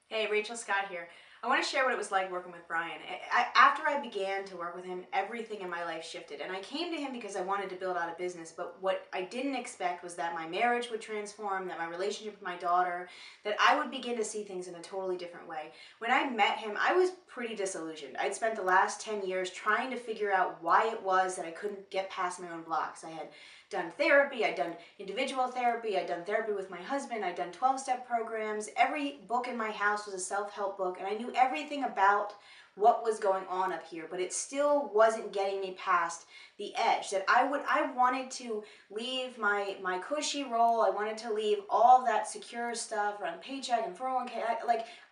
Hey, Rachel Scott here. I want to share what it was like working with Brian. After I began to work with him, everything in my life shifted. And I came to him because I wanted to build out a business. But what I didn't expect was that my marriage would transform, that my relationship with my daughter, that I would begin to see things in a totally different way. When I met him, I was pretty disillusioned. I'd spent the last 10 years trying to figure out why it was that I couldn't get past my own blocks. I had done therapy, I'd done individual therapy, I'd done therapy with my husband, I'd done 12-step programs. Every book in my house was a self-help book, and I knew everything about what was going on up here, but it still wasn't getting me past the edge. That I wanted to leave my cushy role. I wanted to leave all that secure stuff around paycheck and 401k.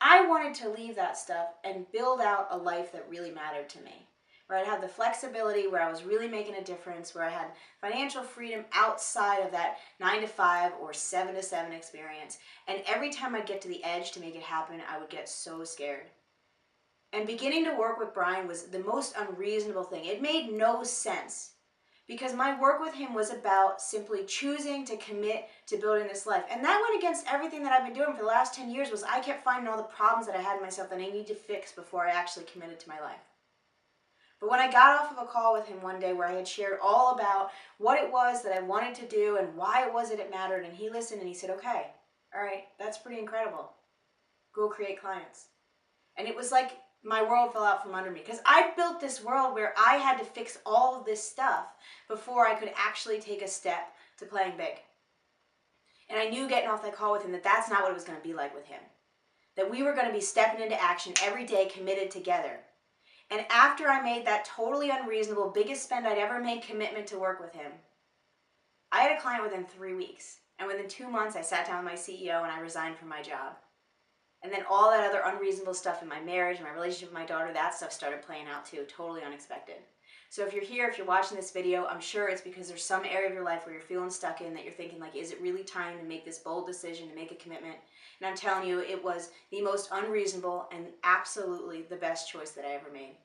I wanted to leave that stuff and build out a life that really mattered to me, where I'd have the flexibility, where I was really making a difference, where I had financial freedom outside of that 9 to 5 or 7 to 7 experience. And every time I'd get to the edge to make it happen, I would get so scared. And beginning to work with Brian was the most unreasonable thing. It made no sense because my work with him was about simply choosing to commit to building this life. And that went against everything that I've been doing for the last 10 years. Was I kept finding all the problems that I had in myself that I needed to fix before I actually committed to my life. But when I got off of a call with him one day where I had shared all about what it was that I wanted to do and why it was that it mattered, and he listened and he said, okay, all right, that's pretty incredible. Go create clients. And it was like my world fell out from under me because I built this world where I had to fix all of this stuff before I could actually take a step to playing big. And I knew getting off that call with him that that's not what it was going to be like with him. That we were going to be stepping into action every day committed together. And after I made that totally unreasonable, biggest spend I'd ever made commitment to work with him, I had a client within 3 weeks. And within 2 months, I sat down with my CEO and I resigned from my job. And then all that other unreasonable stuff in my marriage, my relationship with my daughter, that stuff started playing out too, totally unexpected. So if you're here, if you're watching this video, I'm sure it's because there's some area of your life where you're feeling stuck in that you're thinking like, is it really time to make this bold decision, to make a commitment? And I'm telling you, it was the most unreasonable and absolutely the best choice that I ever made.